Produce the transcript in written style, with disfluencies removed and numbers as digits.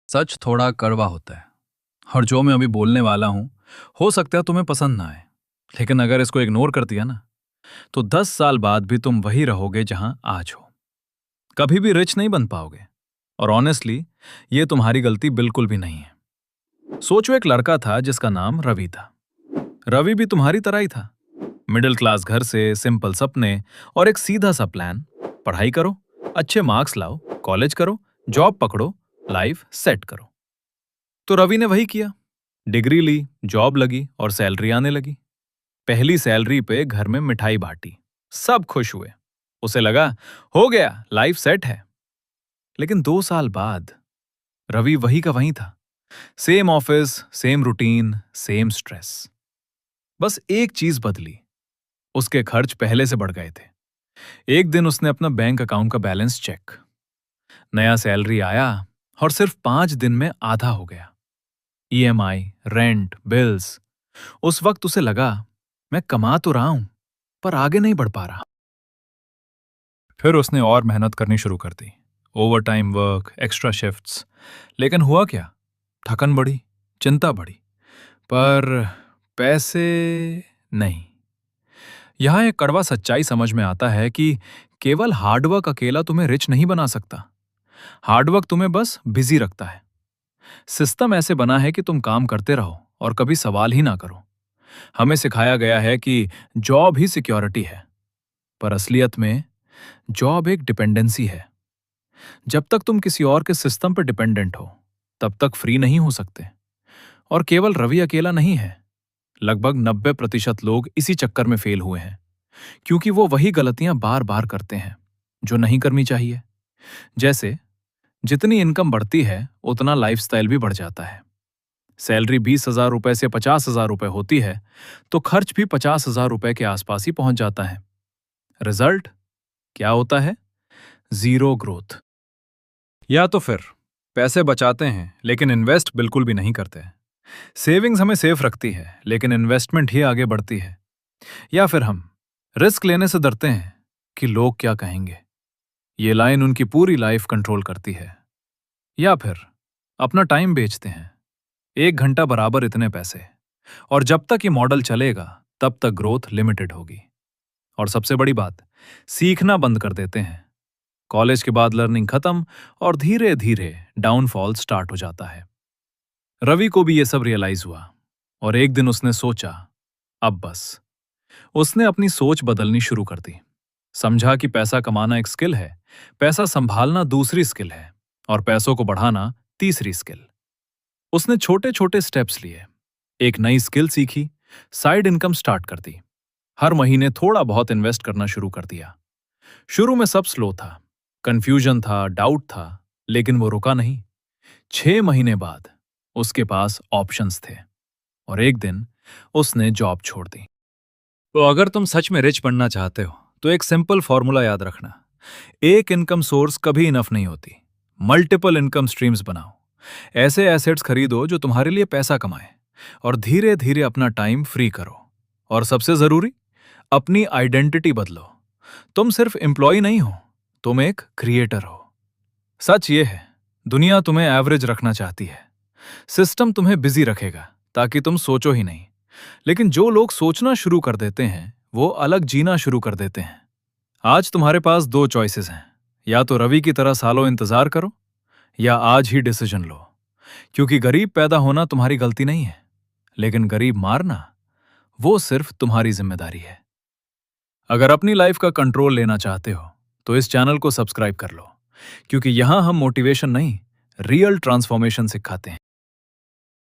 सच थोड़ा कड़वा होता है और जो मैं अभी बोलने वाला हूं हो सकता है तुम्हें पसंद ना आए, लेकिन अगर इसको इग्नोर कर दिया ना तो 10 साल बाद भी तुम वही रहोगे जहां आज हो। कभी भी रिच नहीं बन पाओगे। और ऑनेस्टली ये तुम्हारी गलती बिल्कुल भी नहीं है। सोचो, एक लड़का था जिसका नाम रवि था। रवि भी तुम्हारी तरह ही था। मिडिल क्लास घर से, सिंपल सपने और एक सीधा सा प्लान। पढ़ाई करो, अच्छे मार्क्स लाओ, कॉलेज करो, जॉब पकड़ो, लाइफ सेट करो। तो रवि ने वही किया। डिग्री ली, जॉब लगी और सैलरी आने लगी। पहली सैलरी पे घर में मिठाई बांटी, सब खुश हुए। उसे लगा हो गया, लाइफ सेट है। लेकिन 2 साल बाद रवि वही का वही था। Same office, same routine, same stress. बस एक चीज बदली, उसके खर्च पहले से बढ़ गए थे। एक दिन उसने अपना बैंक अकाउंट का बैलेंस चेक, नया सैलरी आया और सिर्फ 5 दिन में आधा हो गया। EMI, rent, bills. उस वक्त उसे लगा मैं कमा तो रहा हूं पर आगे नहीं बढ़ पा रहा। फिर उसने और मेहनत करनी शुरू कर दी, over time work, extra shifts. लेकिन हुआ क्या? थकन बढ़ी, चिंता बढ़ी, पर पैसे नहीं। यहां एक कड़वा सच्चाई समझ में आता है कि केवल हार्डवर्क अकेला तुम्हें रिच नहीं बना सकता। हार्डवर्क तुम्हें बस बिजी रखता है। सिस्टम ऐसे बना है कि तुम काम करते रहो और कभी सवाल ही ना करो। हमें सिखाया गया है कि जॉब ही सिक्योरिटी है, पर असलियत में जॉब एक डिपेंडेंसी है। जब तक तुम किसी और के सिस्टम पर डिपेंडेंट हो तब तक फ्री नहीं हो सकते। और केवल रवि अकेला नहीं है, लगभग 90% लोग इसी चक्कर में फेल हुए हैं, क्योंकि वो वही गलतियां बार बार करते हैं जो नहीं करनी चाहिए। जैसे जितनी इनकम बढ़ती है उतना लाइफस्टाइल भी बढ़ जाता है। सैलरी 20,000 रुपए से 50,000 रुपए होती है तो खर्च भी 50,000 रुपए के आसपास ही पहुंच जाता है। रिजल्ट क्या होता है? Zero growth. या तो फिर पैसे बचाते हैं लेकिन इन्वेस्ट बिल्कुल भी नहीं करते। सेविंग्स हमें सेफ रखती है लेकिन इन्वेस्टमेंट ही आगे बढ़ती है। या फिर हम रिस्क लेने से डरते हैं कि लोग क्या कहेंगे। ये लाइन उनकी पूरी लाइफ कंट्रोल करती है। या फिर अपना टाइम बेचते हैं, 1 घंटा बराबर इतने पैसे, और जब तक ये मॉडल चलेगा तब तक ग्रोथ लिमिटेड होगी। और सबसे बड़ी बात, सीखना बंद कर देते हैं। कॉलेज के बाद लर्निंग खत्म और धीरे धीरे डाउनफॉल स्टार्ट हो जाता है। रवि को भी ये सब रियलाइज हुआ और एक दिन उसने सोचा अब बस। उसने अपनी सोच बदलनी शुरू कर दी। समझा कि पैसा कमाना एक स्किल है, पैसा संभालना दूसरी स्किल है और पैसों को बढ़ाना तीसरी स्किल। उसने छोटे छोटे स्टेप्स लिए, एक नई स्किल सीखी, साइड इनकम स्टार्ट कर दी, हर महीने थोड़ा बहुत इन्वेस्ट करना शुरू कर दिया। शुरू में सब स्लो था, कंफ्यूजन था, डाउट था, लेकिन वो रुका नहीं। 6 महीने बाद उसके पास ऑप्शंस थे और एक दिन उसने जॉब छोड़ दी। तो अगर तुम सच में रिच बनना चाहते हो तो एक सिंपल फॉर्मूला याद रखना। एक इनकम सोर्स कभी इनफ नहीं होती। मल्टीपल इनकम स्ट्रीम्स बनाओ। ऐसे एसेट्स खरीदो जो तुम्हारे लिए पैसा कमाए और धीरे धीरे अपना टाइम फ्री करो। और सबसे जरूरी, अपनी आइडेंटिटी बदलो। तुम सिर्फ एम्प्लॉय नहीं हो, तुम एक क्रिएटर हो। सच ये है, दुनिया तुम्हें एवरेज रखना चाहती है। सिस्टम तुम्हें बिजी रखेगा ताकि तुम सोचो ही नहीं। लेकिन जो लोग सोचना शुरू कर देते हैं वो अलग जीना शुरू कर देते हैं। आज तुम्हारे पास 2 चॉइसेस हैं, या तो रवि की तरह सालों इंतजार करो या आज ही डिसीजन लो। क्योंकि गरीब पैदा होना तुम्हारी गलती नहीं है, लेकिन गरीब मारना वो सिर्फ तुम्हारी जिम्मेदारी है। अगर अपनी लाइफ का कंट्रोल लेना चाहते हो तो इस चैनल को सब्सक्राइब कर लो, क्योंकि यहां हम मोटिवेशन नहीं, रियल ट्रांसफॉर्मेशन सिखाते हैं।